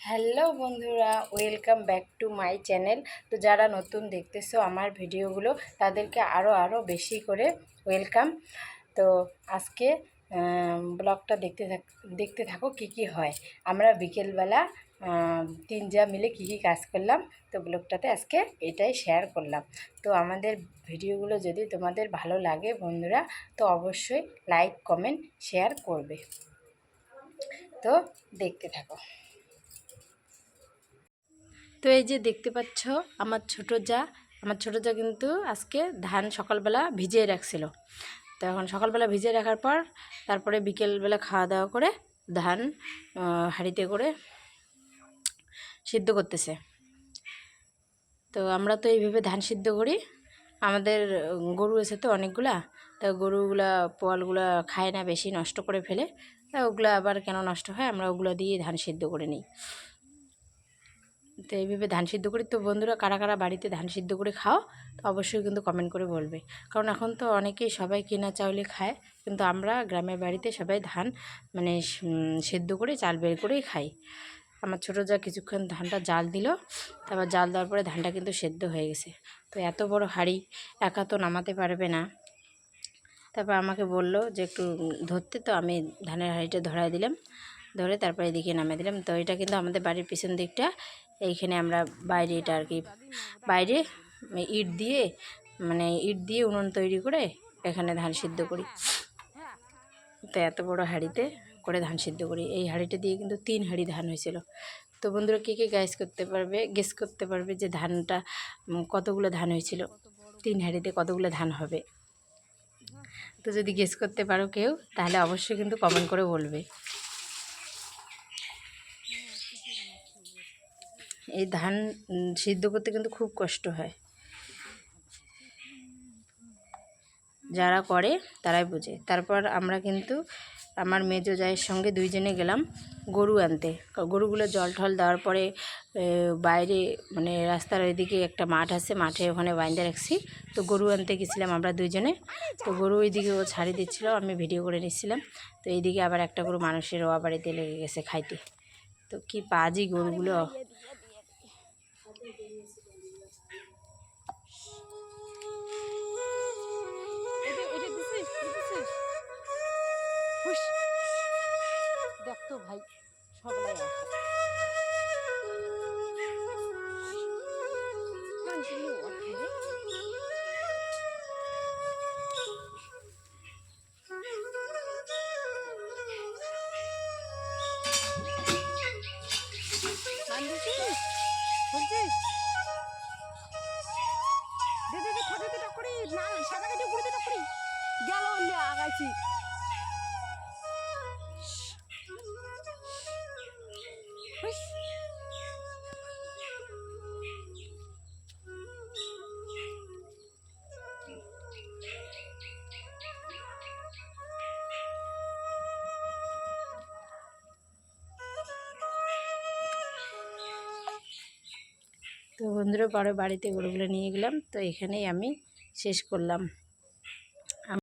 Hello বন্ধুরা, welcome back to my channel. তো যারা নতুন দেখতেছো আমার ভিডিওগুলো তাদেরকে আরও বেশি করে ওয়েলকাম। তো আজকে ব্লগটা দেখতে থাকো কি হয়। আমরা বিকেলবেলা তিন যা মিলে কি কাজ করলাম, তো ব্লগটাতে আজকে এটাই শেয়ার করলাম। তো আমাদের ভিডিওগুলো যদি তোমাদের ভালো লাগে বন্ধুরা, তো অবশ্যই লাইক কমেন্ট শেয়ার করবে। তো দেখতে থাকো। তো এই যে দেখতে পাচ্ছ আমার ছোটো যা কিন্তু আজকে ধান সকালবেলা ভিজিয়ে রাখছিল। তো এখন সকালবেলা ভিজিয়ে রাখার পর তারপরে বিকেলবেলা খাওয়া দাওয়া করে ধান হাঁড়িতে করে সিদ্ধ করতেছে। তো আমরা তো এইভাবে ধান সিদ্ধ করি। আমাদের গরু আছে তো অনেকগুলা, তা গরুগুলা পোয়ালগুলা খায় না, বেশি নষ্ট করে ফেলে। তা ওগুলা আবার কেন নষ্ট হয়, আমরা ওগুলো দিয়ে ধান সিদ্ধ করে নিই। তো এইভাবে ধান সিদ্ধ করি। তো বন্ধুরা কারা কারা বাড়িতে ধান সিদ্ধ করে খাও, তো অবশ্যই কিন্তু কমেন্ট করে বলবে। কারণ এখন তো অনেকেই সবাই কেনা চাউলে খায়, কিন্তু আমরা গ্রামের বাড়িতে সবাই ধান মানে সিদ্ধ করে চাল বের করেই খাই। আমার ছোটো যা কিছুক্ষণ ধানটা জাল দিল, তারপর জাল দেওয়ার পরে ধানটা কিন্তু সেদ্ধ হয়ে গেছে। তো এত বড় হাঁড়ি একা তো নামাতে পারবে না। তারপর আমাকে বলল যে একটু ধরতে, তো আমি ধানের হাঁড়িটা ধরাই দিলাম, ধরে তারপরে এদিকে নামিয়ে দিলাম। তো এটা কিন্তু আমাদের বাড়ির পিছন দিকটা, এইখানে আমরা বাইরে এটা আর কি বাইরে ইট দিয়ে উনুন তৈরি করে এখানে ধান সিদ্ধ করি। তো এত বড় হাঁড়িতে করে ধান সিদ্ধ করি। এই হাঁড়িটা দিয়ে কিন্তু 3 হাঁড়ি ধান হয়েছিল। তো বন্ধুরা কে গেস করতে পারবে যে ধানটা কতগুলো ধান হয়েছিল, 3 হাঁড়িতে কতগুলো ধান হবে। তো যদি গেস করতে পারো কেউ, তাহলে অবশ্যই কিন্তু কমেন্ট করে বলবে। এই ধান সিদ্ধ করতে কিন্তু খুব কষ্ট হয়, যারা করে তারাই বোঝে। তারপর আমরা কিন্তু আমার মেজো জায়ের সঙ্গে দুইজনে গেলাম গরু আনতে। গরুগুলো জল ঠল দেওয়ার পরে বাইরে মানে রাস্তার ওইদিকে একটা মাঠ আছে, মাঠে ওখানে বাইন্ধে রাখছি। তো গরু আনতে গেছিলাম আমরা দুইজনে। তো গরু ওইদিকে ও ছাড়ি দিচ্ছিল, আমি ভিডিও করে নিচ্ছিলাম। তো এইদিকে আবার একটা গরু মানুষের ওয়া বাড়িতে লেগে গেছে খাইতে। তো কি পাজি গরুগুলো। দেখতো ভাই সবাই আগাইছি। তো বন্ধুরা পরে বাড়িতে গরুগুলো নিয়ে গেলাম। তো এখানেই আমি শেষ করলাম।